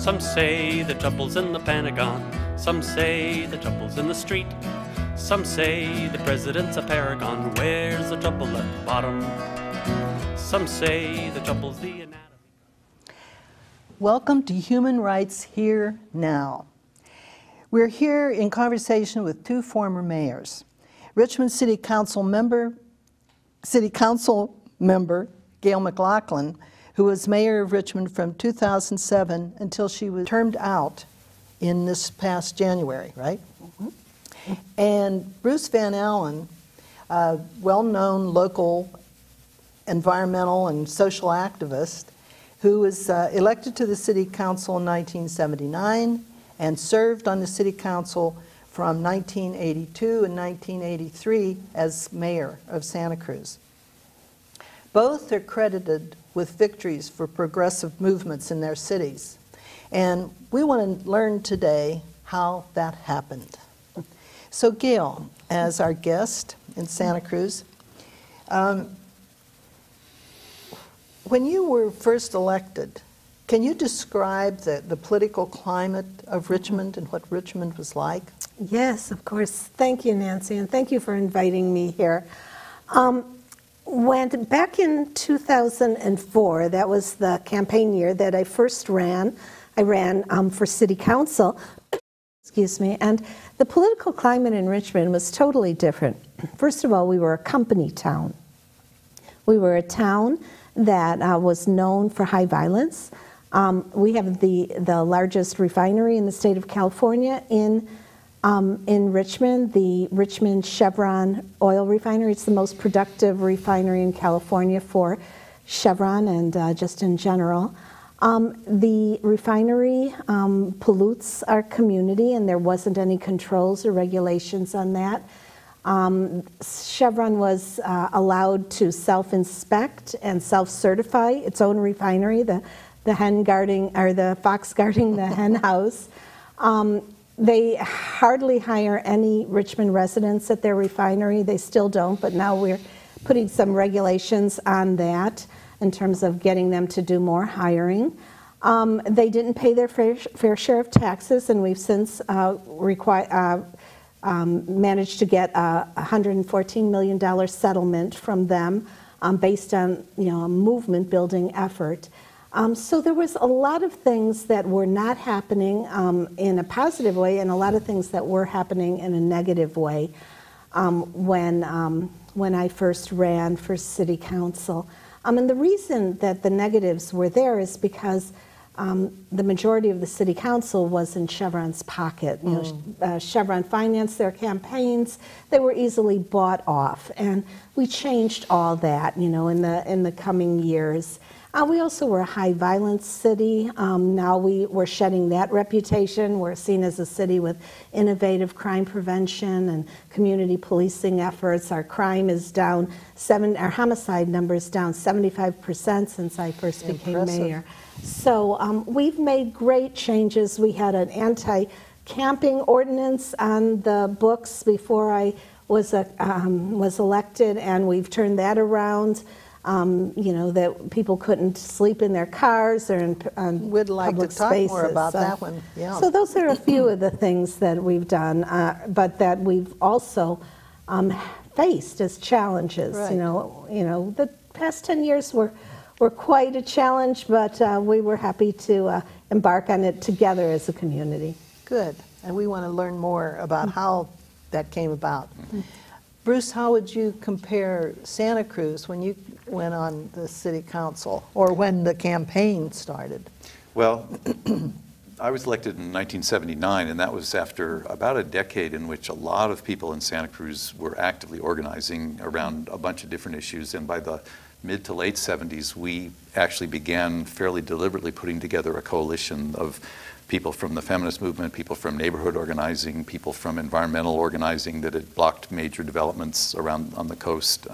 Some say the trouble's in the Pentagon. Some say the trouble's in the street. Some say the president's a paragon. Where's the trouble at the bottom? Some say the trouble's the anatomy. Welcome to Human Rights Here Now. We're here in conversation with two former mayors. Richmond City Council member Gayle McLaughlin, who was mayor of Richmond from 2007 until she was termed out in this past January, right? Mm-hmm. And Bruce Van Allen, a well-known local environmental and social activist who was elected to the City Council in 1979 and served on the City Council from 1982 and 1983 as mayor of Santa Cruz. Both are credited with victories for progressive movements in their cities. And we want to learn today how that happened. So Gayle, as our guest in Santa Cruz, when you were first elected, can you describe the political climate of Richmond and what Richmond was like? Yes, of course. Thank you, Nancy, and thank you for inviting me here. Back in 2004, that was the campaign year that I first ran. I ran for city council, excuse me, and the political climate in Richmond was totally different. First of all, we were a company town. We were a town that was known for high violence. We have the largest refinery in the state of California in Richmond, the Richmond Chevron oil refinery. It's the most productive refinery in California for Chevron and just in general. The refinery pollutes our community, and there wasn't any controls or regulations on that. Chevron was allowed to self-inspect and self-certify its own refinery, the hen guarding, or the fox guarding the hen house. They hardly hire any Richmond residents at their refinery. They still don't, but now we're putting some regulations on that in terms of getting them to do more hiring. They didn't pay their fair share of taxes, and we've since managed to get a $114 million settlement from them based on a movement building effort. So there was a lot of things that were not happening in a positive way, and a lot of things that were happening in a negative way when I first ran for city council. And the reason that the negatives were there is because the majority of the city council was in Chevron's pocket. Chevron financed their campaigns. They were easily bought off, and we changed all that, in the coming years. We also were a high violence city. Now we're shedding that reputation. We're seen as a city with innovative crime prevention and community policing efforts. Our crime is down, our homicide number is down 75% since I first became mayor. So we've made great changes. We had an anti-camping ordinance on the books before I was elected, and we've turned that around. That people couldn't sleep in their cars or in We'd like public to talk spaces. more about that one. Yeah. So those are a few of the things that we've done, but that we've also faced as challenges. Right. The past 10 years were quite a challenge, but we were happy to embark on it together as a community. Good, and we want to learn more about how that came about. Bruce, how would you compare Santa Cruz when you went on the city council, or when the campaign started? Well, I was elected in 1979, and that was after about a decade in which a lot of people in Santa Cruz were actively organizing around a bunch of different issues, and by the mid to late 70s, we actually began fairly deliberately putting together a coalition of people from the feminist movement, people from neighborhood organizing, people from environmental organizing that had blocked major developments around on the coast,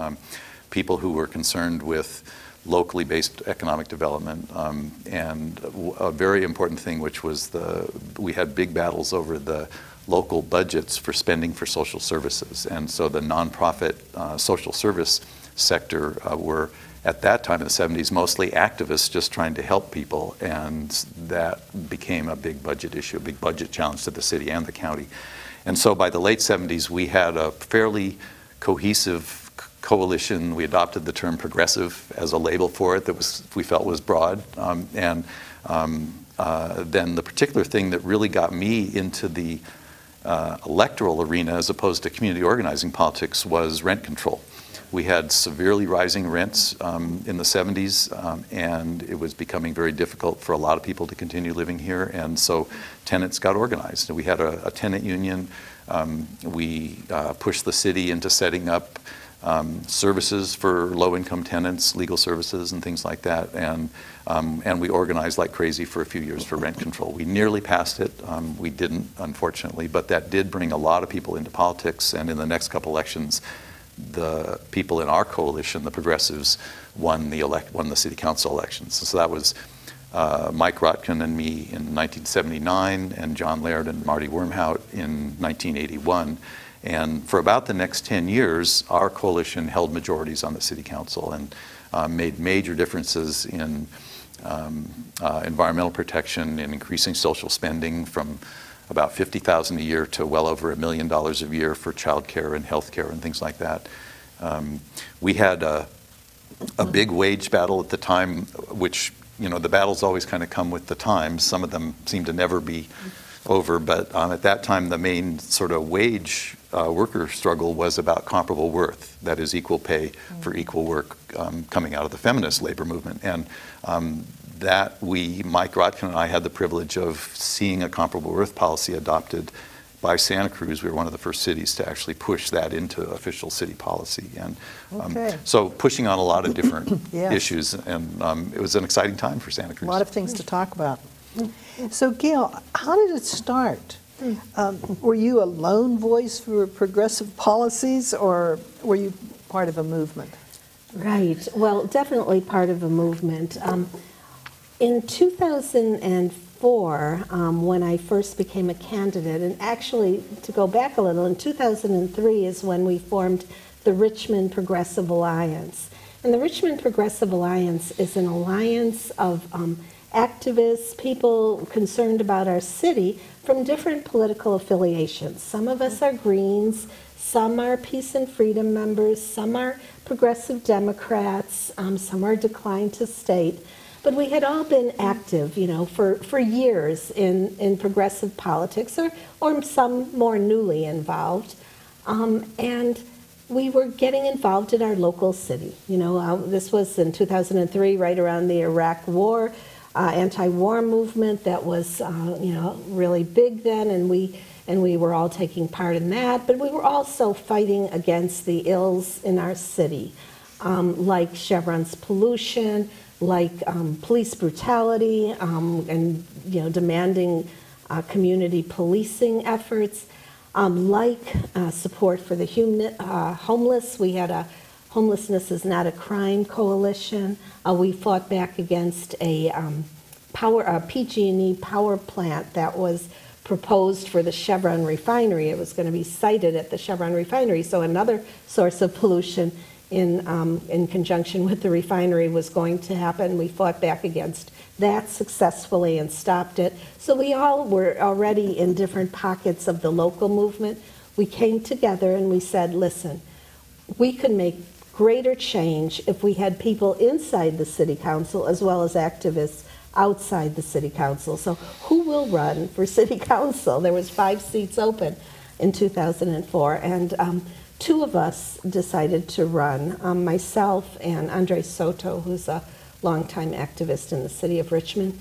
people who were concerned with locally based economic development, and a very important thing, which was we had big battles over the local budgets for spending for social services, and so the nonprofit social service sector were at that time in the 70s, mostly activists just trying to help people, and that became a big budget issue, a big budget challenge to the city and the county. And so by the late 70s, we had a fairly cohesive coalition. We adopted the term progressive as a label for it that we felt was broad. Then the particular thing that really got me into the electoral arena as opposed to community organizing politics was rent control. We had severely rising rents in the 70s, and it was becoming very difficult for a lot of people to continue living here, and so tenants got organized. We had a tenant union. We pushed the city into setting up services for low-income tenants, legal services and things like that, and we organized like crazy for a few years for rent control. We nearly passed it. We didn't, unfortunately, but that did bring a lot of people into politics, and in the next couple elections, the people in our coalition, the progressives, won the city council elections. So that was Mike Rotkin and me in 1979, and John Laird and Marty Wormhout in 1981. And for about the next 10 years, our coalition held majorities on the city council and made major differences in environmental protection and increasing social spending from about $50,000 a year to well over $1 million a year for child care and health care and things like that. We had a big wage battle at the time, which, the battles always kind of come with the times. Some of them seem to never be over, but at that time the main sort of wage worker struggle was about comparable worth, that is equal pay for equal work, coming out of the feminist labor movement. And Mike Rotkin and I had the privilege of seeing a comparable worth policy adopted by Santa Cruz. We were one of the first cities to actually push that into official city policy. And so pushing on a lot of different Yes. issues, and it was an exciting time for Santa Cruz. A lot of things to talk about. So Gayle, how did it start? Were you a lone voice for progressive policies, or were you part of a movement? Right. Well, definitely part of a movement. In 2004, when I first became a candidate, and actually, to go back a little, in 2003 is when we formed the Richmond Progressive Alliance. And the Richmond Progressive Alliance is an alliance of activists, people concerned about our city from different political affiliations. Some of us are Greens, some are Peace and Freedom members, some are Progressive Democrats, some are Decline to State. But we had all been active, for years in progressive politics, or some more newly involved. And we were getting involved in our local city. This was in 2003, right around the Iraq War, anti-war movement that was, really big then, and we were all taking part in that. But we were also fighting against the ills in our city, like Chevron's pollution, like police brutality, and demanding community policing efforts, like support for the homeless. We had a Homelessness is Not a Crime coalition. We fought back against a PG&E power plant that was proposed for the Chevron refinery. It was going to be sited at the Chevron refinery, so another source of pollution in conjunction with the refinery was going to happen. We fought back against that successfully and stopped it. So we all were already in different pockets of the local movement. We came together and we said, listen, we could make greater change if we had people inside the city council as well as activists outside the city council. So who will run for city council? There was 5 seats open in 2004, and 2 of us decided to run, myself and Andre Soto, who's a longtime activist in the city of Richmond.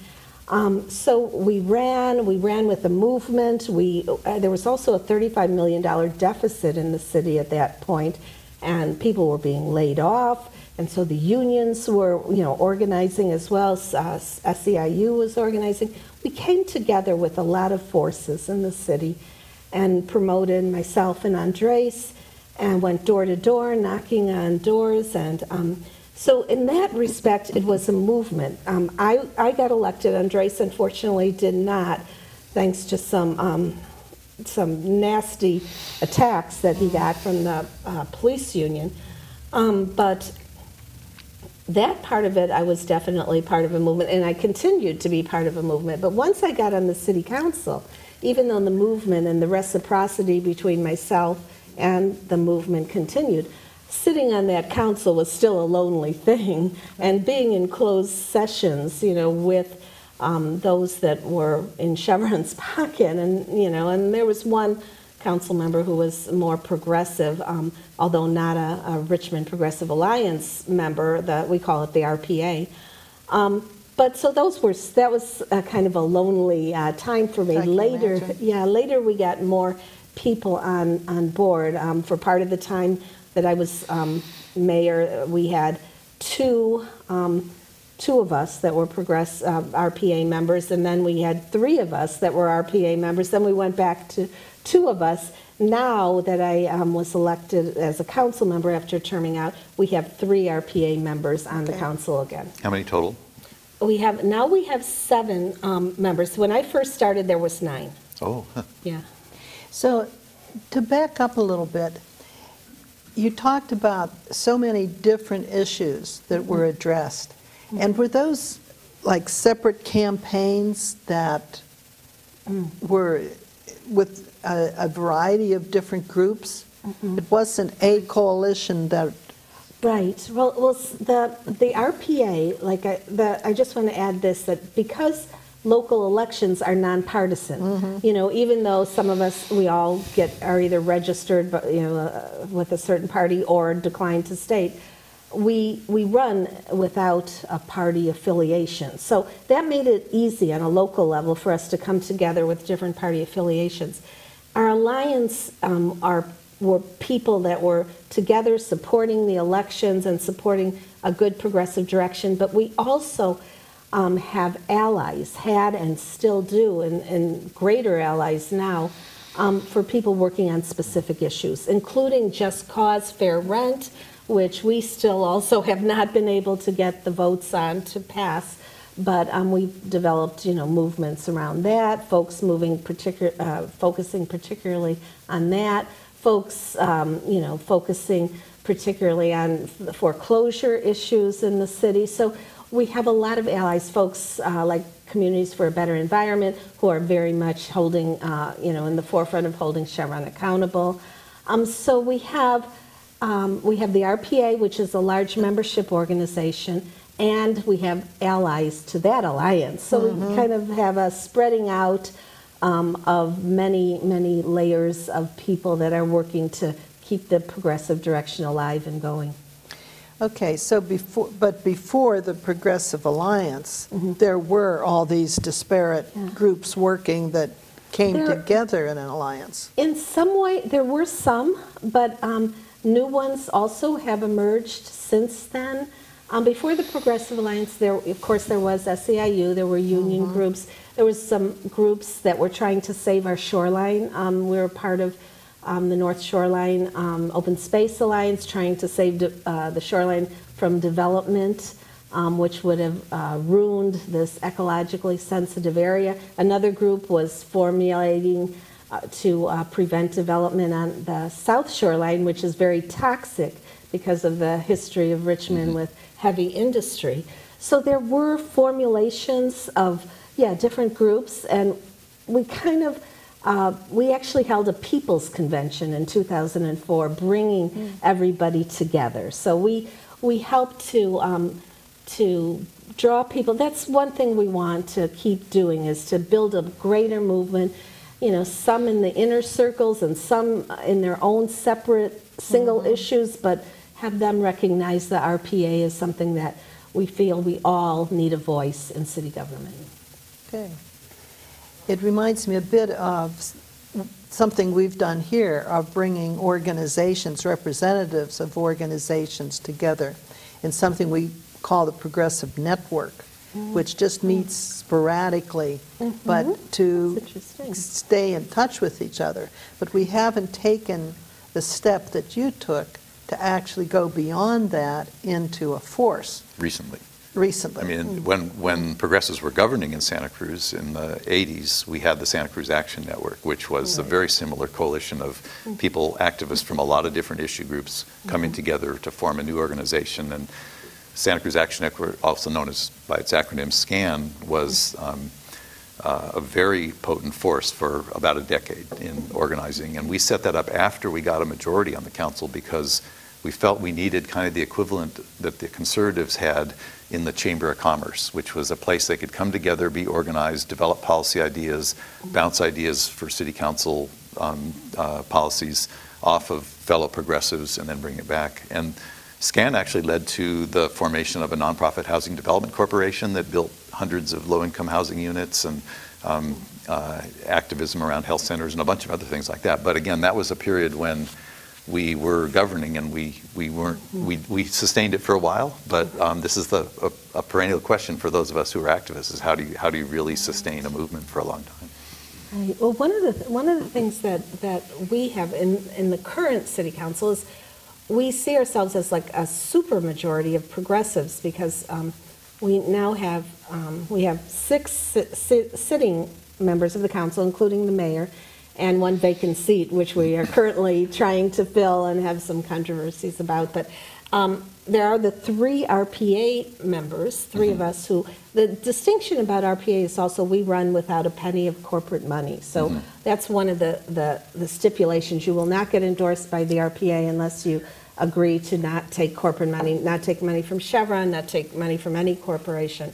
So we ran with the movement. There was also a $35 million deficit in the city at that point, and people were being laid off. And so the unions were, organizing as well. SEIU was organizing. We came together with a lot of forces in the city and promoted myself and Andres, and went door to door, knocking on doors. And so in that respect, it was a movement. I got elected. Andres, unfortunately, did not, thanks to some nasty attacks that he got from the police union. But that part of it, I was definitely part of a movement, and I continued to be part of a movement. But once I got on the city council, even though the movement and the reciprocity between myself and the movement continued, sitting on that council was still a lonely thing. And being in closed sessions, with those that were in Chevron's pocket, and there was one council member who was more progressive, although not a Richmond Progressive Alliance member, we call it the RPA. But so that was a kind of a lonely time for me. Later we got more people on board. For part of the time that I was mayor, we had two of us that were RPA members, and then we had 3 of us that were RPA members. Then we went back to 2 of us. Now that I was elected as a council member after terming out, we have 3 RPA members on the council again. How many total? We have 7 members. When I first started, there was 9. Oh. Yeah. So to back up a little bit, you talked about so many different issues that were addressed. And were those like separate campaigns that were with a variety of different groups? It wasn't a coalition that... Right. Well, the RPA, I just want to add this, that because local elections are nonpartisan, even though some of us, we all are either registered, with a certain party or decline to state, we run without a party affiliation. So that made it easy on a local level for us to come together with different party affiliations. Our alliance were people that were together supporting the elections and supporting a good progressive direction, but we also have allies, had and still do, and greater allies now, for people working on specific issues, including just cause, fair rent, which we still also have not been able to get the votes on to pass, but we've developed, movements around that, folks focusing particularly on that, folks, focusing particularly on the foreclosure issues in the city. So we have a lot of allies, folks like Communities for a Better Environment, who are very much holding, in the forefront of holding Chevron accountable. So we have the RPA, which is a large membership organization, and we have allies to that alliance. So we kind of have a spreading out of many, many layers of people that are working to keep the progressive direction alive and going. Okay, so before the Progressive Alliance, there were all these disparate groups working that came together in an alliance. In some way, there were some, but new ones also have emerged since then. Before the Progressive Alliance, of course, there was SEIU, there were union groups, there was some groups that were trying to save our shoreline. We were part of the North Shoreline Open Space Alliance, trying to save the shoreline from development, which would have ruined this ecologically sensitive area. Another group was formulating to prevent development on the South Shoreline, which is very toxic because of the history of Richmond with heavy industry. So there were formulations of, different groups, and we kind of, we actually held a people's convention in 2004, bringing everybody together. So we helped to draw people. That's one thing we want to keep doing, is to build a greater movement, some in the inner circles and some in their own separate single issues, but have them recognize the RPA as something that we feel we all need a voice in city government. Okay. It reminds me a bit of something we've done here, of bringing organizations, representatives of organizations together in something we call the Progressive Network, which just meets sporadically, but to stay in touch with each other. But we haven't taken the step that you took to actually go beyond that into a force. Recently. Recently. I mean, when progressives were governing in Santa Cruz in the 80s, we had the Santa Cruz Action Network, which was a very similar coalition of people, activists from a lot of different issue groups coming together to form a new organization. And Santa Cruz Action Network, also known as by its acronym SCAN, was a very potent force for about a decade in organizing. And we set that up after we got a majority on the council because we felt we needed kind of the equivalent that the conservatives had in the Chamber of Commerce, which was a place they could come together, be organized, develop policy ideas, bounce ideas for city council policies off of fellow progressives, and then bring it back. And SCAN actually led to the formation of a nonprofit housing development corporation that built hundreds of low-income housing units and activism around health centers and a bunch of other things like that. But again, that was a period when we were governing, and we sustained it for a while. But this is a perennial question for those of us who are activists: is how do you really sustain a movement for a long time? Right. Well, one of the things that we have in the current city council is we see ourselves as like a super majority of progressives, because we now have we have 6 sitting members of the council, including the mayor, and 1 vacant seat, which we are currently trying to fill and have some controversies about. But there are the 3 RPA members, 3 of us, who, the distinction about RPA is also we run without a penny of corporate money. So that's one of the stipulations. You will not get endorsed by the RPA unless you agree to not take corporate money, not take money from Chevron, not take money from any corporation,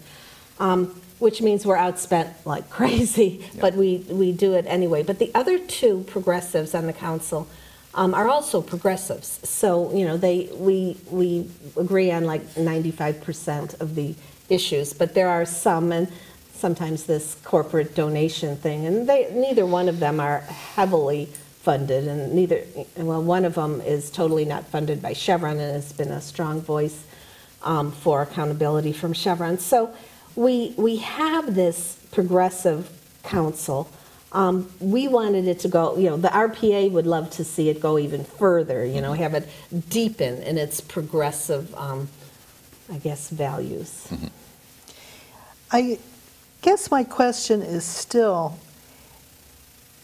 which means we're outspent like crazy, but we do it anyway. But the other 2 progressives on the council are also progressives. So, you know, we agree on like 95% of the issues, but there are some, and sometimes this corporate donation thing, and neither one of them are heavily funded, and one of them is totally not funded by Chevron and has been a strong voice for accountability from Chevron. So we have this progressive council. We wanted it to go, you know, the RPA would love to see it go even further, you know, have it deepen in its progressive, I guess, values. I guess my question is still,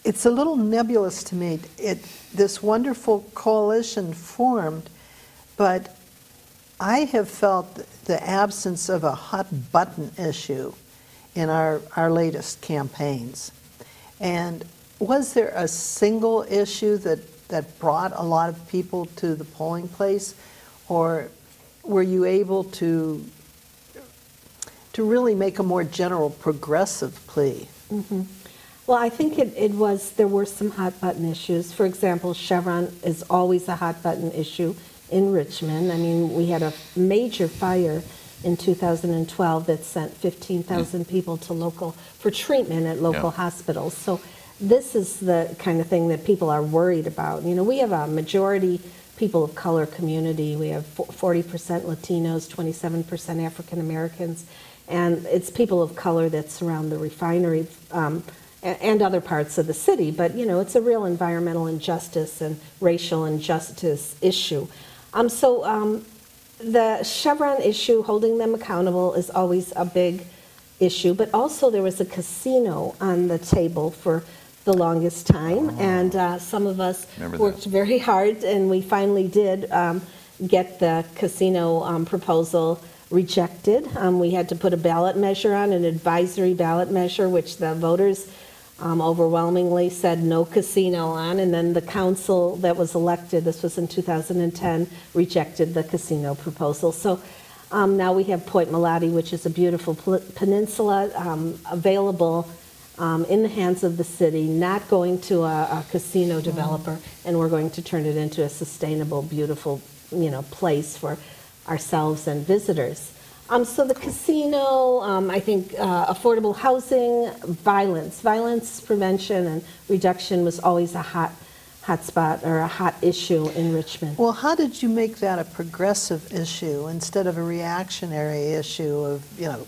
it's a little nebulous to me. This wonderful coalition formed, but I have felt the absence of a hot button issue in our latest campaigns. And was there a single issue that brought a lot of people to the polling place, or were you able to really make a more general progressive plea? Well, I think there were some hot button issues. For example, Chevron is always a hot button issue in Richmond. I mean, we had a major fire in 2012 that sent 15,000 people to for treatment at local hospitals. So this is the kind of thing that people are worried about. You know, we have a majority people of color community. We have 40% Latinos, 27% African Americans, and it's people of color that surround the refinery and other parts of the city. But, you know, it's a real environmental injustice and racial injustice issue. The Chevron issue, holding them accountable, is always a big issue. But also there was a casino on the table for the longest time. And some of us worked very hard, and we finally did get the casino proposal rejected. We had to put a ballot measure on, an advisory ballot measure, which the voters overwhelmingly said no casino on, and then the council that was elected, this was in 2010, rejected the casino proposal. So now we have Point Melati, which is a beautiful peninsula available in the hands of the city, not going to a casino developer, and we're going to turn it into a sustainable, beautiful, you know, place for ourselves and visitors. So the casino, I think affordable housing, violence prevention and reduction was always a hot spot or a hot issue in Richmond. Well, how did you make that a progressive issue instead of a reactionary issue of, you know,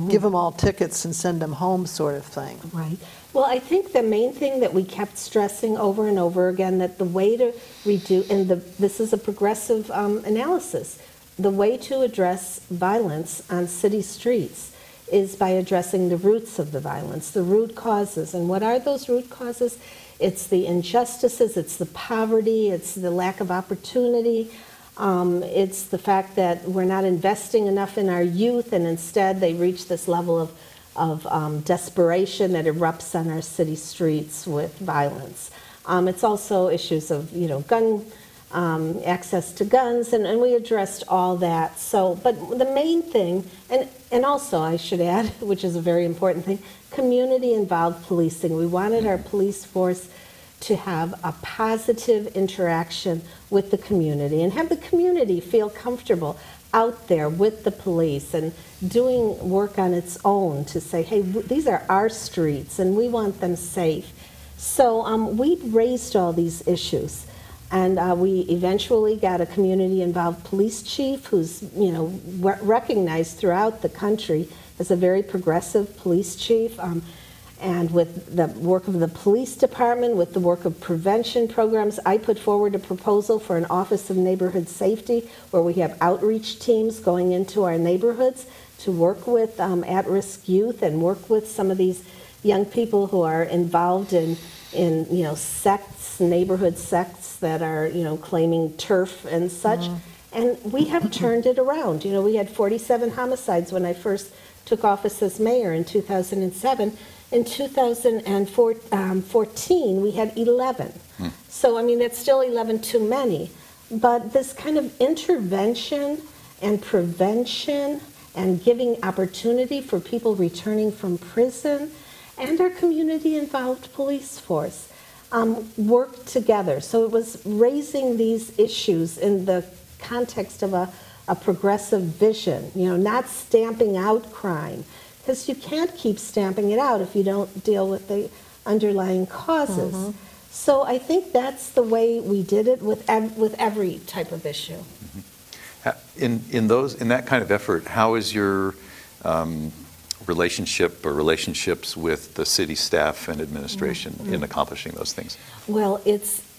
give them all tickets and send them home sort of thing? Right. Well, I think the main thing that we kept stressing over and over again, that the way to reduce, and this is a progressive analysis, the way to address violence on city streets is by addressing the roots of the violence, the root causes. And what are those root causes? It's the injustices, it's the poverty, it's the lack of opportunity, It's the fact that we're not investing enough in our youth, and instead they reach this level of desperation that erupts on our city streets with violence. It's also issues of, gun access to guns, and we addressed all that. So, but the main thing, and also I should add, which is a very important thing, community-involved policing. We wanted our police force to have a positive interaction with the community and have the community feel comfortable out there with the police and doing work on its own to say, hey, these are our streets and we want them safe. So we raised all these issues, and we eventually got a community-involved police chief who's recognized throughout the country as a very progressive police chief. And with the work of the police department, with the work of prevention programs, I put forward a proposal for an Office of Neighborhood Safety where we have outreach teams going into our neighborhoods to work with at-risk youth and work with some of these young people who are involved in sects, neighborhood sects that are, claiming turf and such. And we have turned it around. We had 47 homicides when I first took office as mayor in 2007. In 2014, we had 11. So, that's still 11 too many. But this kind of intervention and prevention and giving opportunity for people returning from prison and our community-involved police force worked together. So it was raising these issues in the context of a progressive vision, not stamping out crime. Because you can't keep stamping it out if you don't deal with the underlying causes. So I think that's the way we did it with every type of issue. In that kind of effort, how is your relationship or relationships with the city staff and administration in accomplishing those things? Well,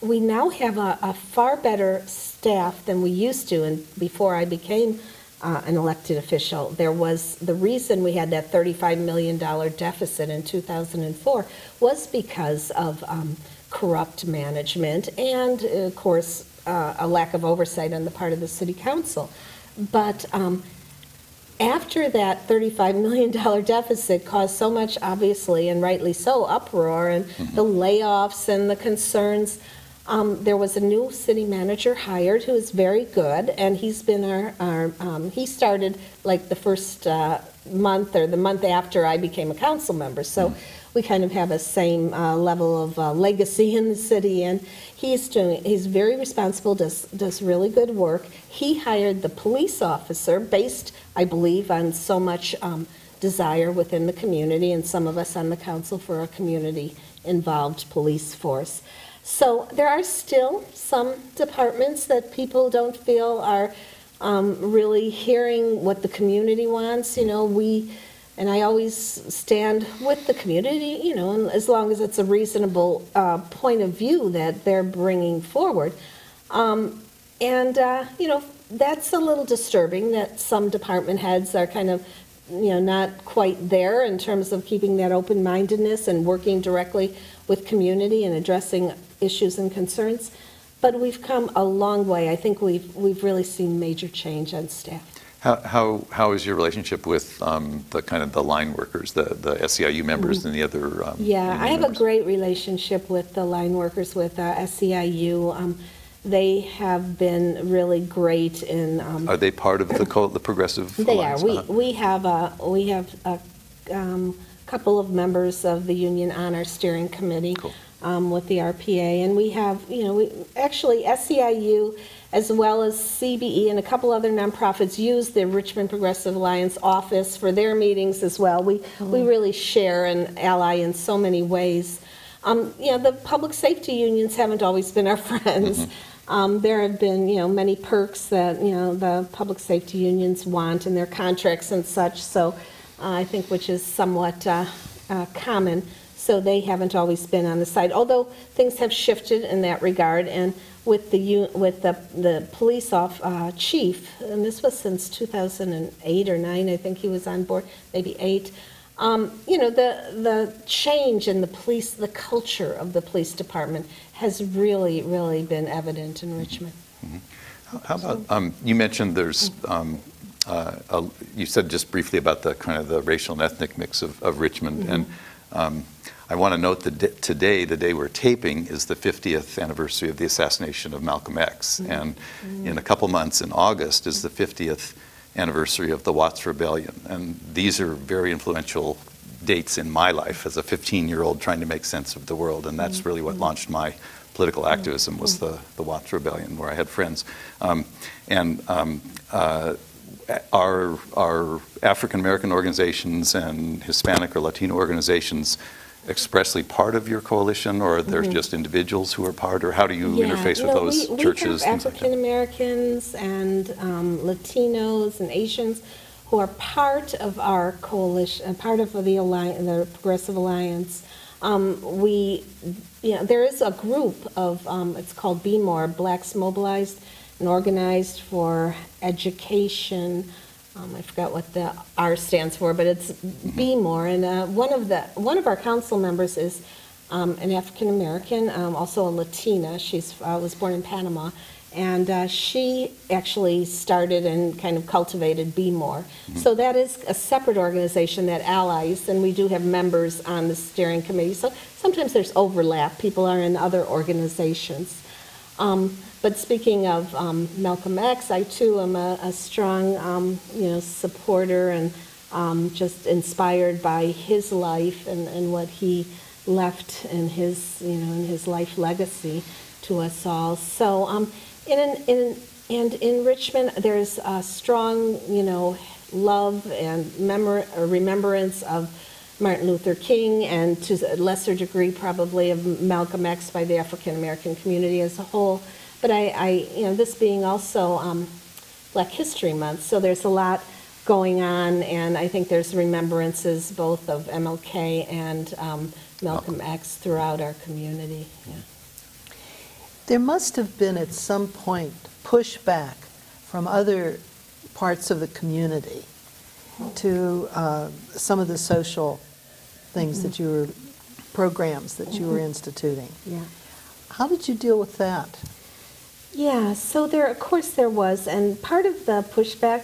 we now have a far better staff than we used to, and before I became an elected official. There was the reason we had that $35 million deficit in 2004 was because of corrupt management and, of course, a lack of oversight on the part of the city council. But after that $35 million deficit caused so much, obviously, and rightly so, uproar and the layoffs and the concerns, there was a new city manager hired who is very good, and he's been he started like the first month or the month after I became a council member. So we kind of have a same level of legacy in the city, and he's very responsible, does really good work. He hired the police officer based, I believe, on so much desire within the community and some of us on the council for a community-involved police force. So there are still some departments that people don't feel are really hearing what the community wants. And I always stand with the community, and as long as it's a reasonable point of view that they're bringing forward. That's a little disturbing that some department heads are kind of, not quite there in terms of keeping that open-mindedness and working directly with community and addressing issues and concerns. But we've come a long way. I think we've really seen major change on staff. How is your relationship with the line workers, the SEIU members and the other I have a great relationship with the line workers with SEIU. They have been really great in. Are they part of the progressive They alliance? are. We have a couple of members of the union on our steering committee. Cool. With the RPA, and we have, actually SEIU as well as CBE and a couple other nonprofits use the Richmond Progressive Alliance office for their meetings as well. We really share and ally in so many ways. The public safety unions haven't always been our friends. There have been, many perks that, the public safety unions want in their contracts and such, so I think which is somewhat common. So they haven't always been on the side, although things have shifted in that regard. And with the police chief, and this was since 2008 or 9, I think he was on board, maybe 8. The change in the police, the culture of the police department has really, really been evident in Richmond. How about, you mentioned there's, you said just briefly about the kind of the racial and ethnic mix of Richmond, and I want to note that today, the day we're taping, is the 50th anniversary of the assassination of Malcolm X, and in a couple months, in August, is the 50th anniversary of the Watts Rebellion, and these are very influential dates in my life as a 15-year-old trying to make sense of the world, and that's really what launched my political activism, was the Watts Rebellion, where I had friends. Are African-American organizations and Hispanic or Latino organizations expressly part of your coalition, or are there just individuals who are part, or how do you interface with those churches? We have African-Americans and Latinos and Asians who are part of our coalition, part of the alliance, the Progressive Alliance. There is a group of, it's called Be More, Blacks Mobilized and Organized for Education. I forgot what the R stands for, but it's Be More. And one of our council members is an African American, also a Latina. She's was born in Panama, and she actually started and kind of cultivated Be More. So that is a separate organization that allies, and we do have members on the steering committee. So sometimes there's overlap. People are in other organizations. But speaking of Malcolm X, I too am a strong, supporter and just inspired by his life and what he left in his life legacy to us all. So, in Richmond, there's a strong, love and remembrance of Martin Luther King, and to a lesser degree probably of Malcolm X by the African American community as a whole. But this being also Black History Month, so there's a lot going on, and I think there's remembrances both of MLK and Malcolm X throughout our community. Yeah. There must have been at some point pushback from other parts of the community to some of the social things that you were, programs that you were instituting. Yeah. How did you deal with that? Yeah, so of course there was, and part of the pushback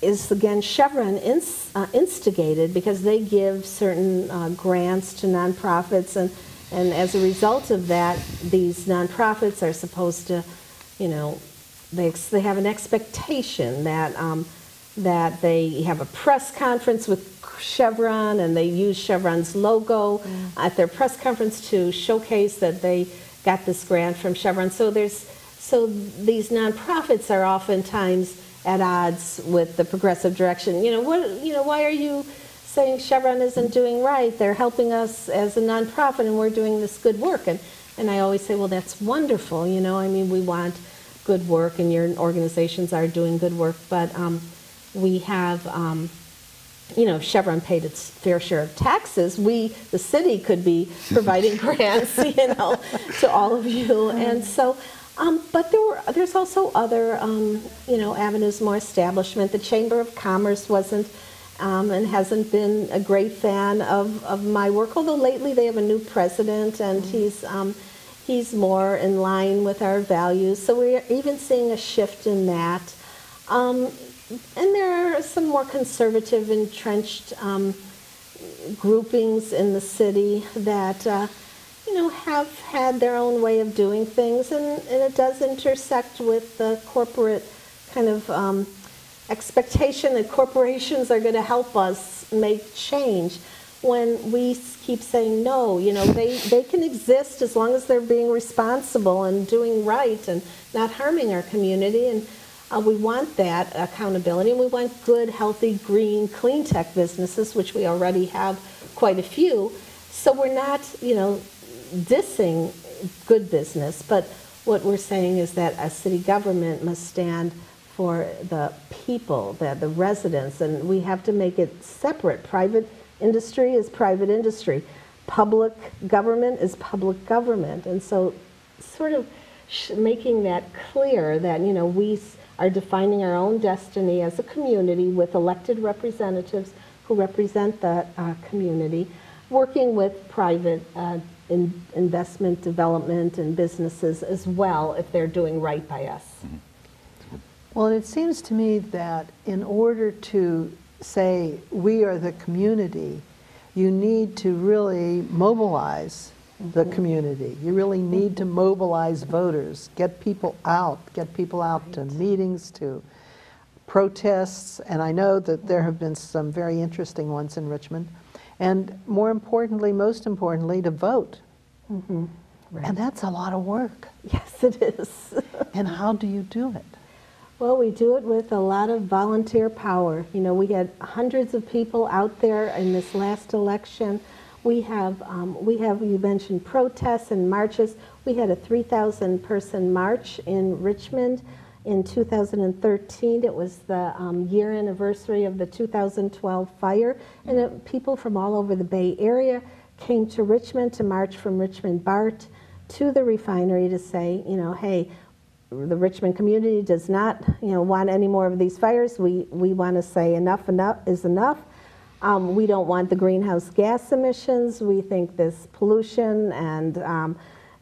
is, again, Chevron instigated, because they give certain grants to nonprofits, and as a result of that, these nonprofits are supposed to, they have an expectation that that they have a press conference with Chevron, and they use Chevron's logo at their press conference to showcase that they got this grant from Chevron. So these nonprofits are oftentimes at odds with the progressive direction. Why are you saying Chevron isn't doing right? They're helping us as a nonprofit, and we're doing this good work. And I always say, well, that's wonderful. We want good work, and your organizations are doing good work, but we have, Chevron paid its fair share of taxes. We, the city, could be providing grants, to all of you. And so, but there's also other, avenues, more establishment. The Chamber of Commerce wasn't and hasn't been a great fan of my work, although lately they have a new president, and he's more in line with our values. So we're even seeing a shift in that. And there are some more conservative, entrenched groupings in the city that, have had their own way of doing things, and it does intersect with the corporate kind of expectation that corporations are going to help us make change. When we keep saying no, they can exist as long as they're being responsible and doing right and not harming our community. And we want that accountability, and we want good, healthy, green, clean tech businesses, which we already have quite a few. So we're not, dissing good business, but what we're saying is that a city government must stand for the people, the residents, and we have to make it separate. Private industry is private industry. Public government is public government. And so sort of making that clear that, we are defining our own destiny as a community with elected representatives who represent the community, working with private investment development and businesses as well if they're doing right by us. Well, it seems to me that in order to say we are the community, you need to really mobilize the community. You really need to mobilize voters, get people out to meetings, to protests, and I know that there have been some very interesting ones in Richmond, and more importantly, most importantly, to vote. Right. And that's a lot of work. Yes, it is. And how do you do it? Well, we do it with a lot of volunteer power. You know, we had hundreds of people out there in this last election. We have, you mentioned protests and marches. We had a 3,000 person march in Richmond in 2013. It was the year anniversary of the 2012 fire. And people from all over the Bay Area came to Richmond to march from Richmond BART to the refinery to say, you know, hey, the Richmond community does not, you know, want any more of these fires. We want to say enough is enough. We don't want the greenhouse gas emissions. We think this pollution and,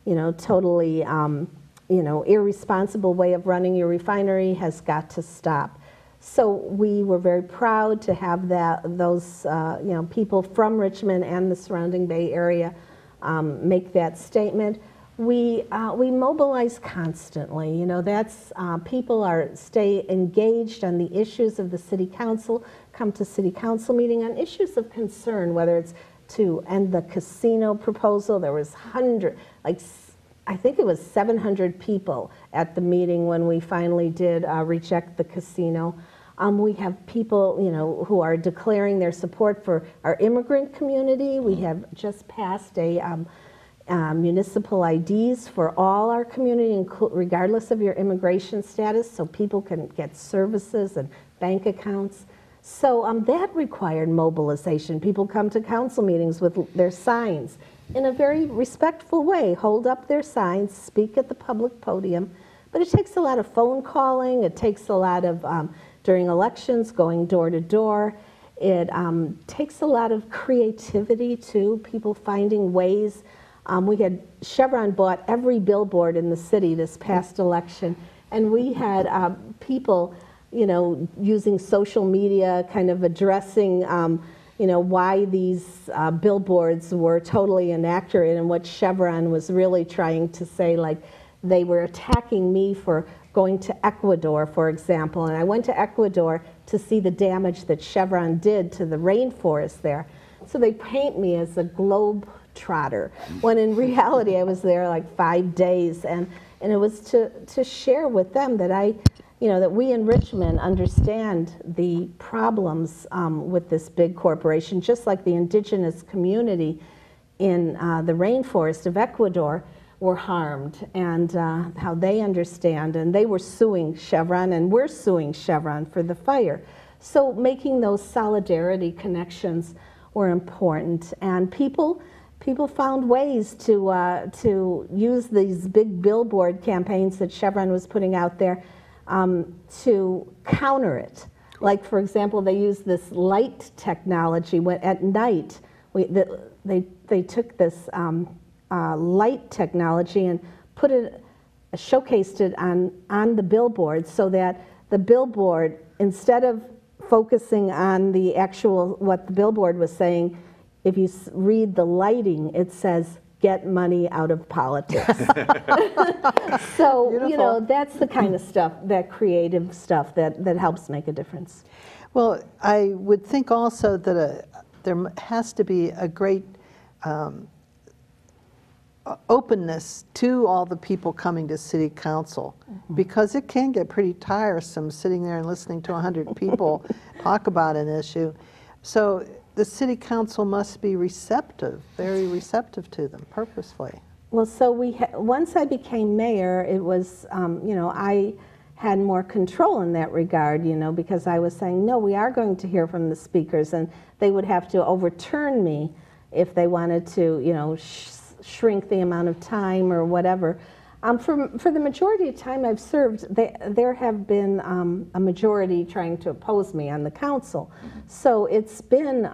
you know, totally, you know, irresponsible way of running your refinery has got to stop. So we were very proud to have those, you know, people from Richmond and the surrounding Bay Area make that statement. We mobilize constantly. You know, that's people stay engaged on the issues of the city council, come to city council meeting on issues of concern, whether it's to end the casino proposal. There was I think it was 700 people at the meeting when we finally did reject the casino. We have people, you know, who are declaring their support for our immigrant community. We have just passed a municipal IDs for all our community, regardless of your immigration status, so people can get services and bank accounts. So that required mobilization. People come to council meetings with their signs in a very respectful way, hold up their signs, speak at the public podium. But it takes a lot of phone calling. It takes a lot of, during elections, going door to door. It takes a lot of creativity too, people finding ways. We had Chevron bought every billboard in the city this past election, and we had people, you know, using social media, kind of addressing, you know, why these billboards were totally inaccurate and what Chevron was really trying to say. Like, they were attacking me for going to Ecuador, for example, and I went to Ecuador to see the damage that Chevron did to the rainforest there. So they paint me as a globe trotter, when in reality I was there like 5 days, and it was to share with them that that we in Richmond understand the problems with this big corporation, just like the indigenous community in the rainforest of Ecuador were harmed, and how they understand, and they were suing Chevron, and we're suing Chevron for the fire. So making those solidarity connections were important, and people found ways to use these big billboard campaigns that Chevron was putting out there to counter it. Like, for example, they used this light technology. At night, they took this light technology and showcased it on the billboard, so that the billboard, instead of focusing on the actual, what the billboard was saying, if you read the lighting, it says, "Get money out of politics." So, Beautiful. You know, that's the kind of stuff, that creative stuff that helps make a difference. Well, I would think also that there has to be a great openness to all the people coming to city council, because it can get pretty tiresome sitting there and listening to 100 people talk about an issue. So the city council must be receptive, very receptive to them, purposefully. Well, so once I became mayor, it was, you know, I had more control in that regard, you know, because I was saying, no, we are going to hear from the speakers, and they would have to overturn me if they wanted to, you know, shrink the amount of time or whatever. For the majority of time I've served, there have been a majority trying to oppose me on the council. So it's been,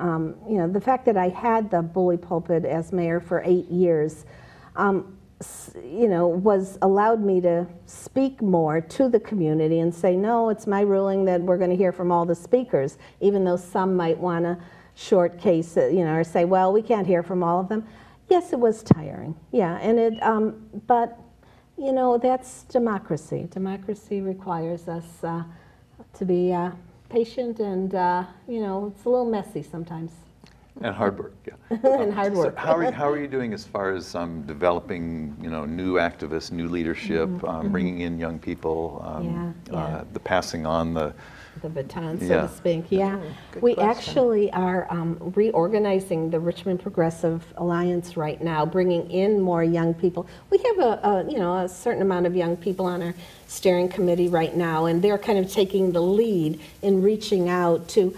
you know, the fact that I had the bully pulpit as mayor for 8 years, was allowed me to speak more to the community and say, no, it's my ruling that we're going to hear from all the speakers, even though some might want to short case it, or say, well, we can't hear from all of them. Yes, it was tiring. Yeah, and but that's democracy. Democracy requires us to be patient, and it's a little messy sometimes. And hard work, yeah. And hard work. So how are you doing as far as developing, new activists, new leadership, bringing in young people, the passing on the baton, so to speak. Yeah, we actually are reorganizing the Richmond Progressive Alliance right now, bringing in more young people. We have a certain amount of young people on our steering committee right now, and they're kind of taking the lead in reaching out to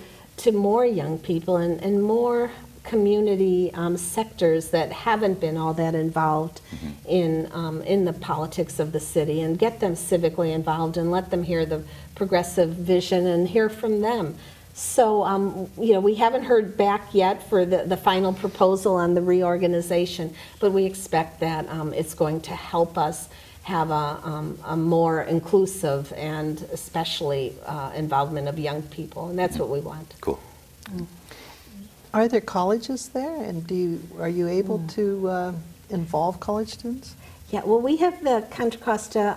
more young people and more community sectors that haven't been all that involved in the politics of the city, and get them civically involved and let them hear the progressive vision and hear from them. So, we haven't heard back yet for the final proposal on the reorganization, but we expect that it's going to help us have a more inclusive and especially involvement of young people, and that's what we want. Cool. Are there colleges there, and are you able to involve college students? Yeah, well, we have the Contra Costa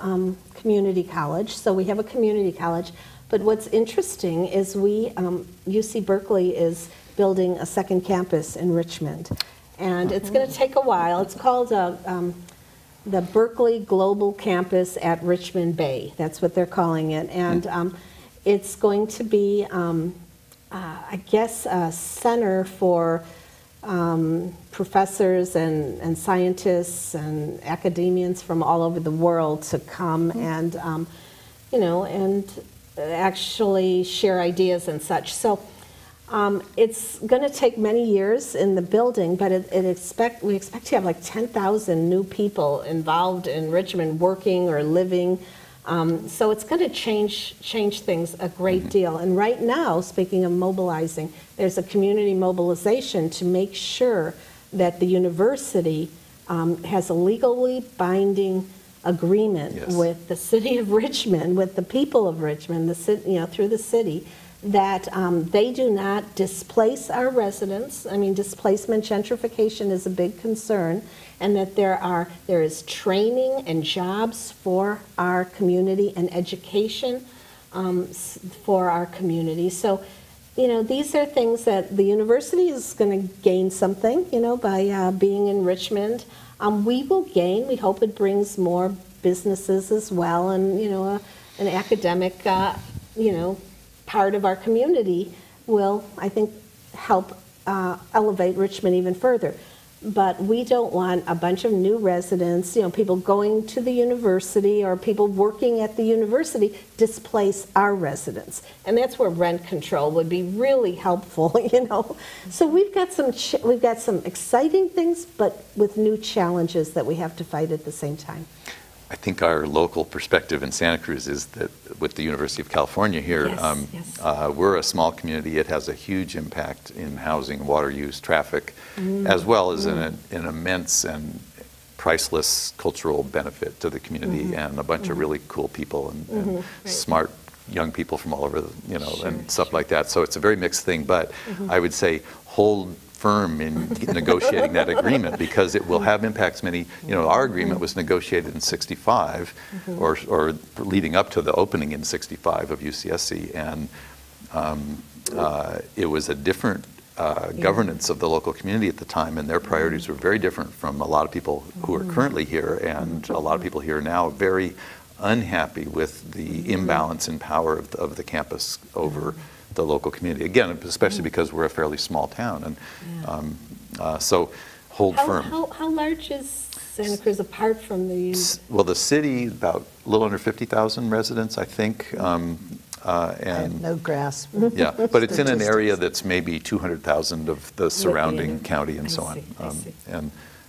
Community College, so we have a community college. But what's interesting is UC Berkeley is building a second campus in Richmond, and it's going to take a while. It's called the Berkeley Global Campus at Richmond Bay. That's what they're calling it, and it's going to be, I guess, a center for professors and scientists and academians from all over the world to come and, and actually share ideas and such. So it's going to take many years in the building, but we expect to have like 10,000 new people involved in Richmond, working or living. So it's going to change things a great deal. And right now, speaking of mobilizing, there's a community mobilization to make sure that the university has a legally binding agreement with the city of Richmond, with the people of Richmond, the city, through the city, that they do not displace our residents. I mean, displacement, gentrification is a big concern, and that there is training and jobs for our community and education for our community. So, these are things that the university is going to gain something, by being in Richmond. We will gain. We hope it brings more businesses as well, and an academic, part of our community will, I think, help elevate Richmond even further. But we don't want a bunch of new residents, people going to the university or people working at the university displace our residents. And that's where rent control would be really helpful, So we've got some exciting things, but with new challenges that we have to fight at the same time. I think our local perspective in Santa Cruz is that with the University of California here, we're a small community. It has a huge impact in housing, water use, traffic, as well as an immense and priceless cultural benefit to the community, and a bunch of really cool people and smart young people from all over, and stuff like that. So it's a very mixed thing, but I would say hold firm in negotiating that agreement, because it will have impacts. Our agreement was negotiated in '65, or leading up to the opening in '65 of UCSC, and it was a different governance of the local community at the time, and their priorities were very different from a lot of people who are currently here, and a lot of people here now very unhappy with the imbalance in power of the campus over the local community. Again, especially because we're a fairly small town, and so hold firm. How large is Santa Cruz apart from the? Well, the city, about a little under 50,000 residents, I think. And I have no grasp. Yeah, but it's in an area that's maybe 200,000 of the surrounding county and so on.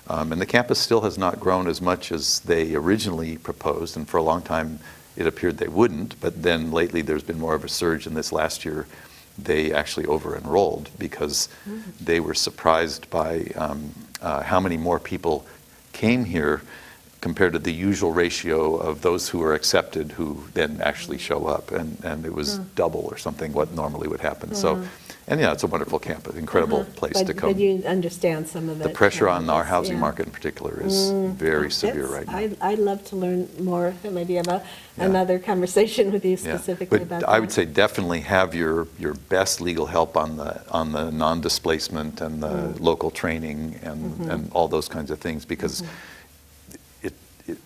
And the campus still has not grown as much as they originally proposed, and for a long time it appeared they wouldn't, but then lately there's been more of a surge, and this last year they actually over-enrolled because they were surprised by how many more people came here compared to the usual ratio of those who are accepted who then actually show up. And it was double or something what normally would happen. So, and yeah, it's a wonderful campus, incredible place to come. But you understand some of the pressure on our housing market in particular is very severe right now. I'd love to learn more, maybe about another conversation with you specifically about that. I would say definitely have your best legal help on the non-displacement and the local training and all those kinds of things, because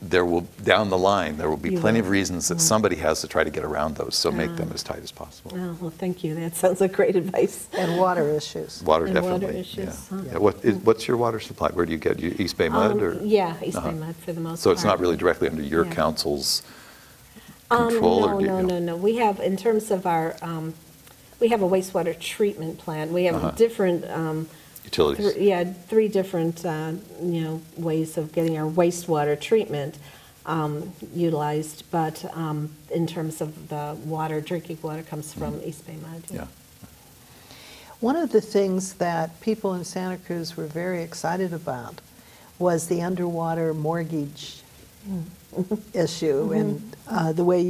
there will, down the line, there will be plenty of reasons that somebody has to try to get around those, so make them as tight as possible. Oh, well, thank you. That sounds like great advice. And water issues. Water, And definitely. water issues, huh? Yeah. What's your water supply? Where do you get East Bay Mud? Or? Yeah, East Bay Mud for the most part. So it's not really directly under your council's control? No. We have, in terms of our, we have a wastewater treatment plant. We have different utilities. Three different ways of getting our wastewater treatment utilized, but in terms of the water, drinking water comes from East Bay Mud. Yeah. One of the things that people in Santa Cruz were very excited about was the underwater mortgage issue, and the way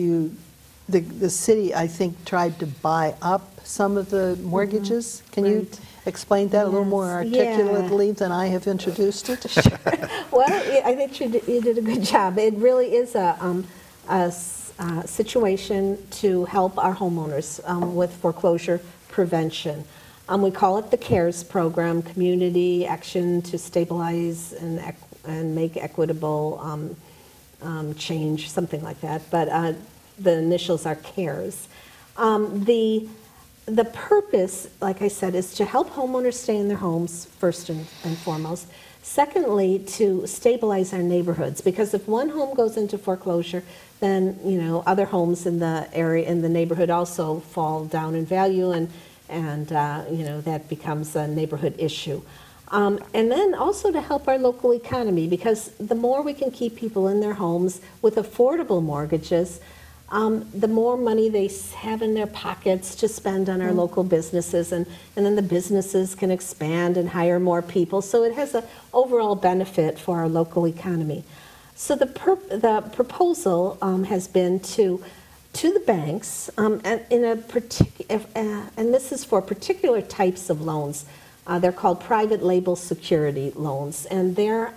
the city, I think, tried to buy up some of the mortgages. Can you explain that a little more articulately than I have introduced it? Well, I think you did a good job. It really is a situation to help our homeowners with foreclosure prevention. We call it the CARES program, Community Action to Stabilize and Make Equitable Change, something like that. But the initials are CARES. The purpose, like I said, is to help homeowners stay in their homes, first and foremost. Secondly, to stabilize our neighborhoods, because if one home goes into foreclosure, then other homes in the area, in the neighborhood, also fall down in value, and that becomes a neighborhood issue. And then also to help our local economy, because the more we can keep people in their homes with affordable mortgages, the more money they have in their pockets to spend on our local businesses, and then the businesses can expand and hire more people. So it has an overall benefit for our local economy. So the proposal has been to the banks, and this is for particular types of loans. They're called private label security loans, and they're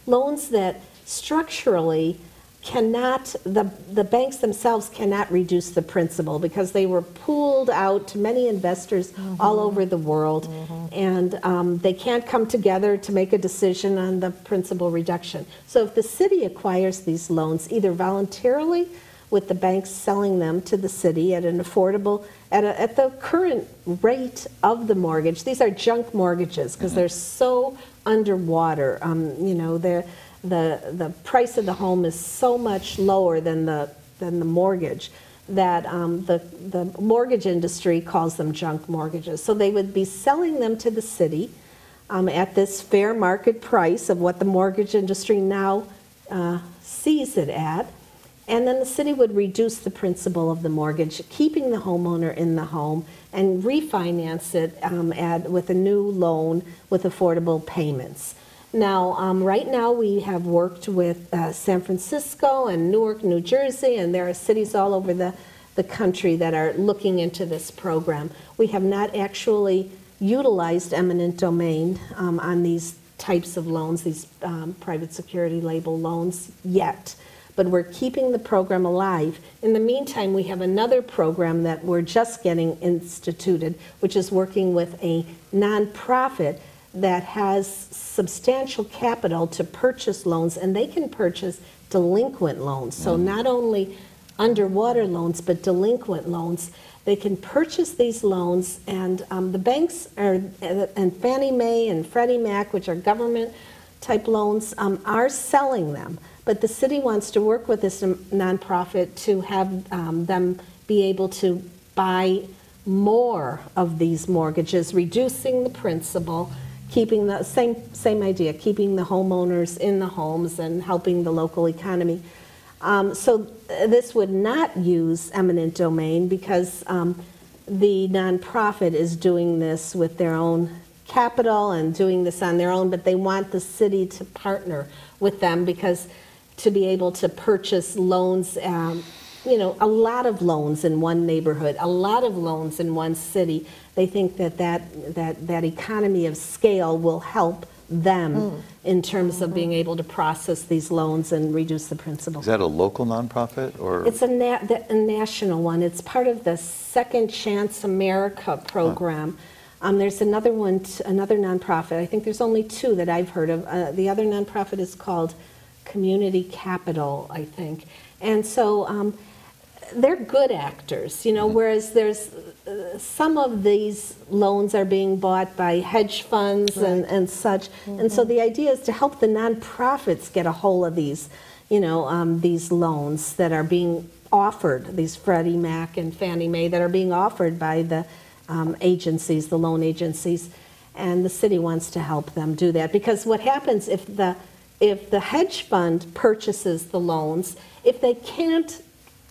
loans that structurally the banks themselves cannot reduce the principal, because they were pooled out to many investors all over the world, and they can't come together to make a decision on the principal reduction. So if the city acquires these loans, either voluntarily, with the banks selling them to the city at an affordable, at the current rate of the mortgage. These are junk mortgages because they're so underwater. The price of the home is so much lower than the mortgage that the mortgage industry calls them junk mortgages. So they would be selling them to the city at this fair market price of what the mortgage industry now sees it at. And then the city would reduce the principal of the mortgage, keeping the homeowner in the home, and refinance it with a new loan with affordable payments. Now, right now we have worked with San Francisco and Newark, New Jersey, and there are cities all over the country that are looking into this program. We have not actually utilized eminent domain on these types of loans, these private security label loans yet, but we're keeping the program alive. In the meantime, we have another program that we're just getting instituted, which is working with a nonprofit that has substantial capital to purchase loans, and they can purchase delinquent loans. So not only underwater loans, but delinquent loans. They can purchase these loans, and the banks and Fannie Mae and Freddie Mac, which are government type loans, are selling them. But the city wants to work with this nonprofit to have them be able to buy more of these mortgages, reducing the principal, keeping the same idea, keeping the homeowners in the homes and helping the local economy. So this would not use eminent domain because the nonprofit is doing this with their own capital and doing this on their own, but they want the city to partner with them because to be able to purchase loans, a lot of loans in one neighborhood, a lot of loans in one city. They think that economy of scale will help them in terms of being able to process these loans and reduce the principal. Is that a local nonprofit or? It's a national one. It's part of the Second Chance America program. There's another one, another nonprofit. I think there's only two that I've heard of. The other nonprofit is called Community Capital, I think. And so they're good actors, whereas there's some of these loans are being bought by hedge funds and such. And so the idea is to help the nonprofits get a hold of these, these loans that are being offered, these Freddie Mac and Fannie Mae that are being offered by the agencies, the loan agencies, and the city wants to help them do that. Because what happens if the hedge fund purchases the loans, if they can't,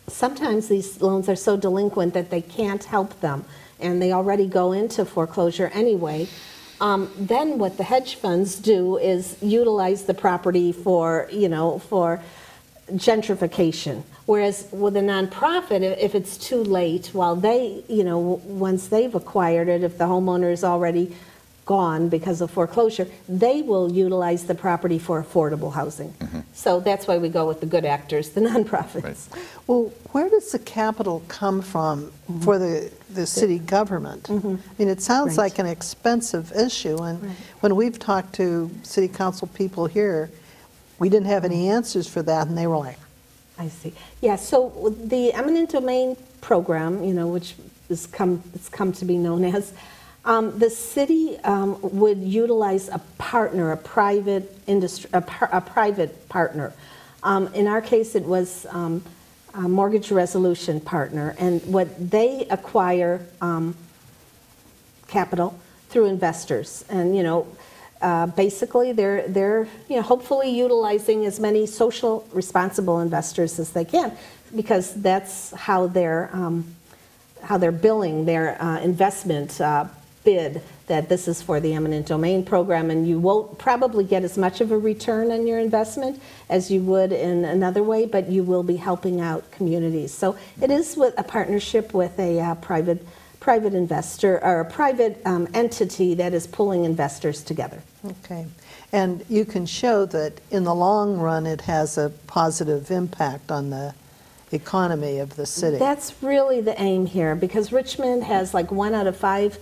sometimes these loans are so delinquent that they can't help them, and they already go into foreclosure anyway, then what the hedge funds do is utilize the property for, for gentrification. Whereas with a nonprofit, if it's too late, while they, once they've acquired it, if the homeowner is already gone because of foreclosure, they will utilize the property for affordable housing. So that's why we go with the good actors, the nonprofits. Right. Well, where does the capital come from for the city government? I mean, it sounds like an expensive issue, and when we've talked to city council people here, we didn't have any answers for that, and they were like, I see. Yeah, so the eminent domain program, which it's come to be known as, the city would utilize a partner, a private industry, a private partner. In our case, it was a mortgage resolution partner, and what they acquire capital through investors, and basically they're hopefully utilizing as many social responsible investors as they can, because that's how they're billing their investment bid, that this is for the eminent domain program, and you won't probably get as much of a return on your investment as you would in another way, but you will be helping out communities. So it is with a partnership with a private investor, or a private entity that is pulling investors together. okay. And you can show that in the long run it has a positive impact on the economy of the city. That's really the aim here, because Richmond has like 1 out of 5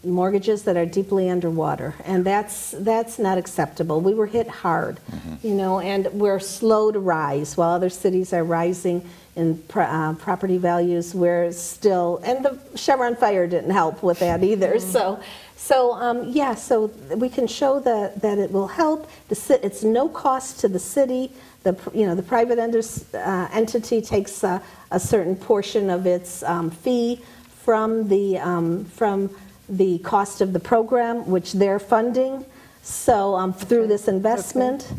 mortgages that are deeply underwater, and that's not acceptable. We were hit hard, and we're slow to rise. While other cities are rising in property values, we're still, and the Chevron fire didn't help with that either. So we can show that it will help. It's no cost to the city. The private entity takes a certain portion of its fee from the cost of the program, which they're funding, so through this investment.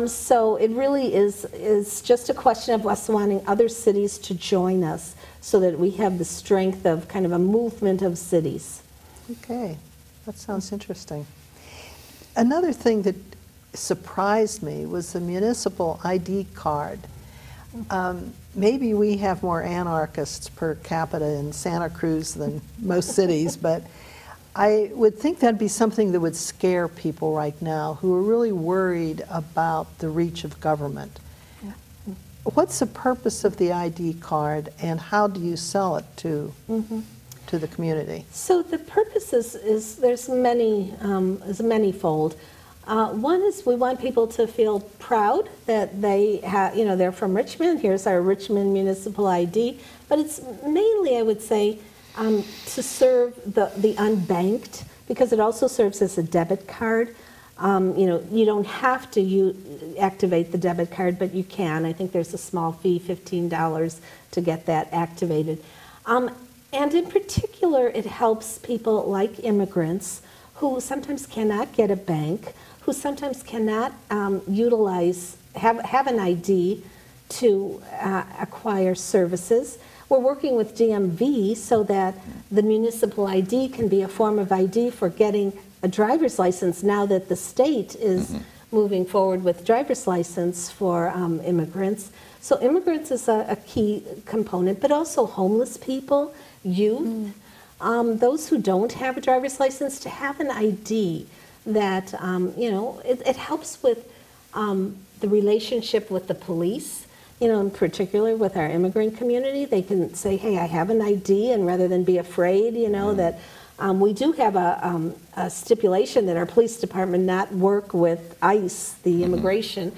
So it really is just a question of us wanting other cities to join us, so that we have the strength of kind of a movement of cities. Okay, that sounds interesting. Another thing that surprised me was the municipal ID card. Maybe we have more anarchists per capita in Santa Cruz than most cities, but I would think that'd be something that would scare people right now who are really worried about the reach of government. What's the purpose of the ID card, and how do you sell it to the community? So the purpose is there's manyfold. One is we want people to feel proud that they're from Richmond. Here's our Richmond municipal ID. But it's mainly, I would say, to serve the unbanked, because it also serves as a debit card. You don't have to activate the debit card, but you can. I think there's a small fee, $15, to get that activated. And in particular, it helps people like immigrants who sometimes cannot get a bank, who sometimes cannot have an ID to acquire services. We're working with DMV so that the municipal ID can be a form of ID for getting a driver's license, now that the state is moving forward with driver's license for immigrants. So immigrants is a key component, but also homeless people, youth, those who don't have a driver's license, to have an ID that, it helps with the relationship with the police. In particular with our immigrant community, they can say, hey, I have an ID, and rather than be afraid, that we do have a stipulation that our police department not work with ICE, the immigration.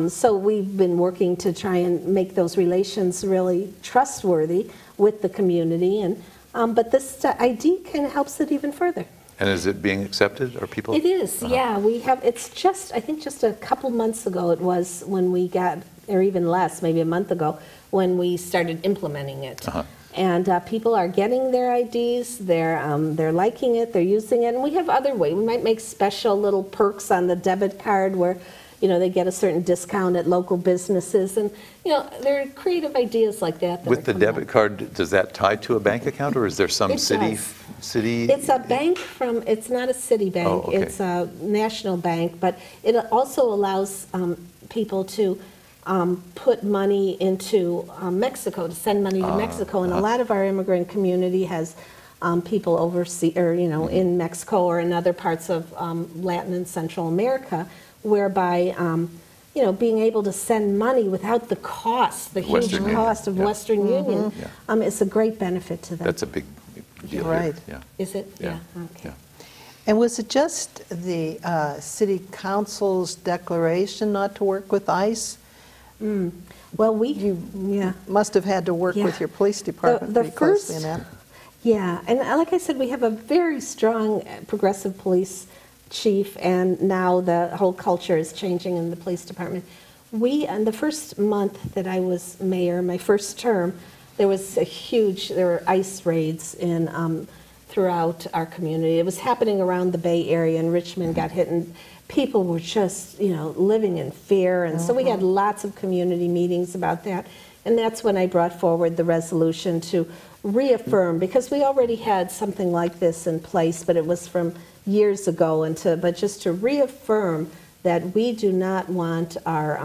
So we've been working to try and make those relations really trustworthy with the community, and but this ID kind of helps it even further. And is it being accepted? Are people? It is, yeah. We have. It's just, I think, just a couple months ago. It was when we got, or even less, maybe a month ago, when we started implementing it. And people are getting their IDs. They're liking it. They're using it. And we have other ways. We might make special little perks on the debit card where, they get a certain discount at local businesses, and there are creative ideas like that. With the debit card, does that tie to a bank account, or is there some city? It's a bank it's not a city bank. Oh, okay. It's a national bank, but it also allows people to put money into Mexico, to send money to Mexico, and a lot of our immigrant community has people overseas, or in Mexico or in other parts of Latin and Central America, whereby being able to send money without the cost, the huge cost of Western Union, is a great benefit to them. That's a big deal. Right. Here. Yeah. Is it? Yeah. Okay. Yeah. And was it just the city council's declaration not to work with ICE? Well, You must have had to work with your police department The pretty closely in that. Yeah, and like I said, we have a very strong progressive police chief, and now the whole culture is changing in the police department. In the first month that I was mayor, my first term, there were ICE raids throughout our community. It was happening around the Bay Area, and Richmond got hit, and people were just, living in fear, and so we had lots of community meetings about that, and that's when I brought forward the resolution to reaffirm, because we already had something like this in place, but it was from years ago, but just to reaffirm that we do not want our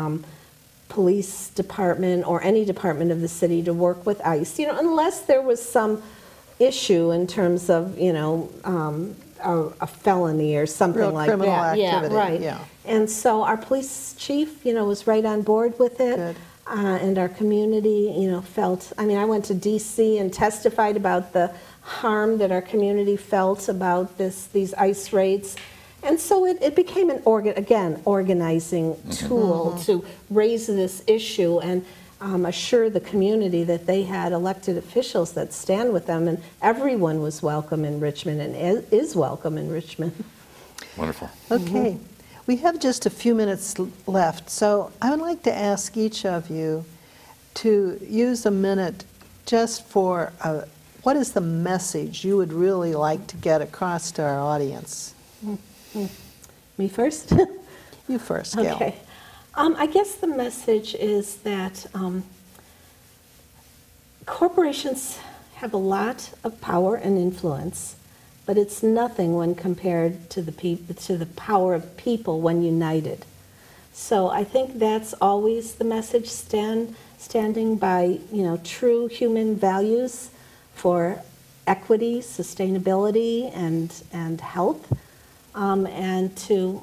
police department or any department of the city to work with ICE, unless there was some issue in terms of, a felony or something Real like criminal that. activity, Yeah, right. yeah. And so our police chief, was right on board with it. Good. And our community, felt, I went to DC and testified about the harm that our community felt about these ICE raids. And so it became an organizing tool to raise this issue and assure the community that they had elected officials that stand with them, and everyone was welcome in Richmond and is welcome in Richmond. Wonderful. Okay. We have just a few minutes left, so I would like to ask each of you to use a minute just for what is the message you would really like to get across to our audience? Me first? You first, Gayle. Okay. I guess the message is that corporations have a lot of power and influence, but it's nothing when compared to the power of people when united. So I think that's always the message: standing by true human values for equity, sustainability, and health, and to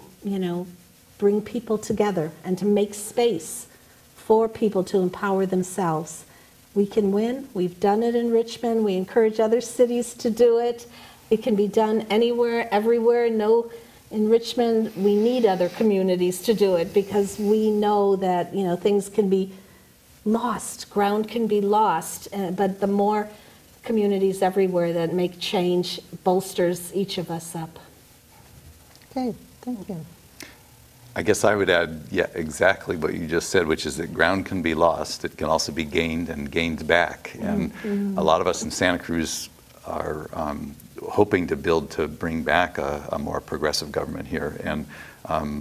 bring people together and to make space for people to empower themselves. We can win. We've done it in Richmond. We encourage other cities to do it. It can be done anywhere, everywhere. In Richmond, we need other communities to do it, because we know that things can be lost, ground can be lost, but the more communities everywhere that make change bolsters each of us up. Okay, thank you. I guess I would add, exactly what you just said, which is that ground can be lost. It can also be gained and gained back. And a lot of us in Santa Cruz are hoping to bring back a more progressive government here. And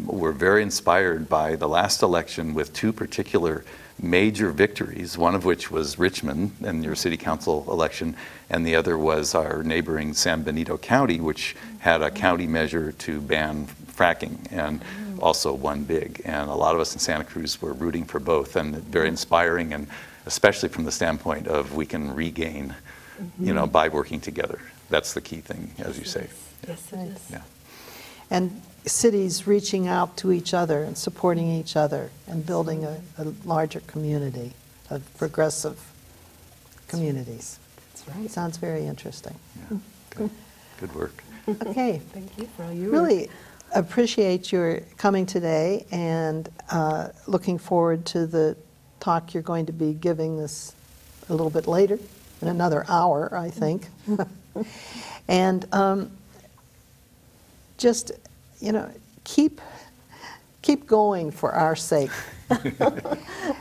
we're very inspired by the last election with two particular major victories, one of which was Richmond and your city council election, and the other was our neighboring San Benito County, which had a county measure to ban fracking. And also won big. And a lot of us in Santa Cruz were rooting for both, and very inspiring, and especially from the standpoint of we can regain, you know, by working together. That's the key thing, as you say. Yes, it is. Yeah. And cities reaching out to each other and supporting each other and building a larger community of progressive communities. That's right. Sounds very interesting. Yeah. Good. Good work. Okay. Thank you for all your Really appreciate your coming today, and looking forward to the talk you're going to be giving us a little bit later, in another hour, I think. And just, you know, keep going for our sake,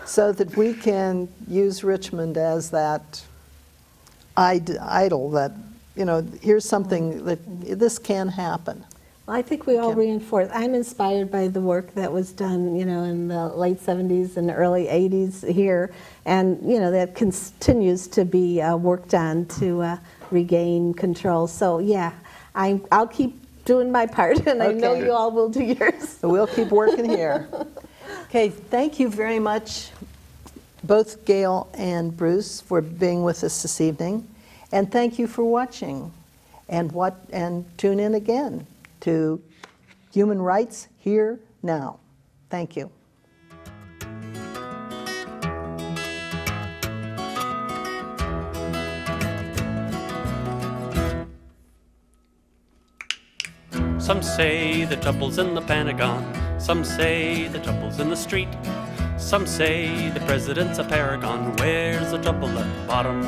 so that we can use Richmond as that idol that, you know, here's something that this can happen. Well, I think we all reinforce. I'm inspired by the work that was done, you know, in the late 70s and early 80s here, and, you know, that continues to be worked on to regain control. So, yeah, I'll keep doing my part, and I know you all will do yours. So we'll keep working here. Okay, thank you very much, both Gayle and Bruce, for being with us this evening, and thank you for watching, and tune in again to Human Rights Here Now. Thank you. Some say the trouble's in the Pentagon. Some say the trouble's in the street. Some say the president's a paragon. Where's the trouble at the bottom?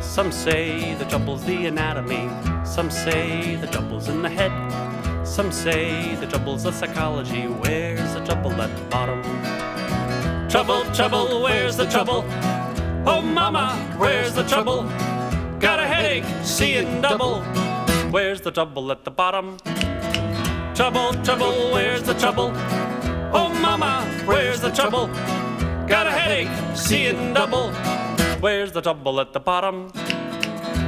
Some say the trouble's the anatomy. Some say the trouble's in the head. Some say the trouble's the psychology. Where's the trouble at the bottom? Trouble, trouble, where's the trouble? Oh mama, where's the trouble? Got a headache, seeing double. Where's the trouble at the bottom? Trouble, trouble, where's the trouble? Oh mama, where's the trouble? Got a headache, seeing double. Where's the trouble at the bottom?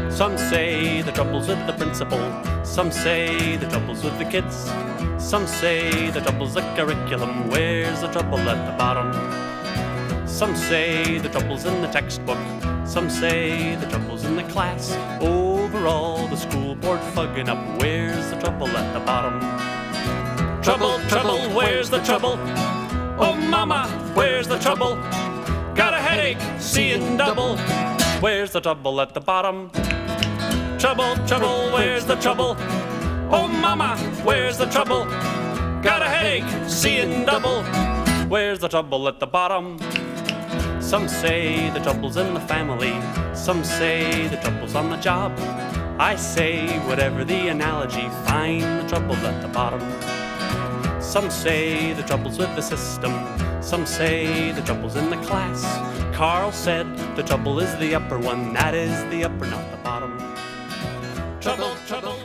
Some say the trouble's with the principal. Some say the trouble's with the kids. Some say the trouble's the curriculum. Where's the trouble at the bottom? Some say the trouble's in the textbook. Some say the trouble's in the class. Overall, the school board fugging up. Where's the trouble at the bottom? Trouble, trouble, where's the trouble? Oh mama, where's the trouble? Got a headache, seeing double. Where's the trouble at the bottom? Trouble, trouble, where's the trouble? Oh mama, where's the trouble? Got a headache, seeing double. Where's the trouble at the bottom? Some say the trouble's in the family. Some say the trouble's on the job. I say, whatever the analogy, find the trouble at the bottom. Some say the trouble's with the system. Some say the trouble's in the class. Carl said the trouble is the upper one. That is the upper, not the bottom. Trouble, trouble.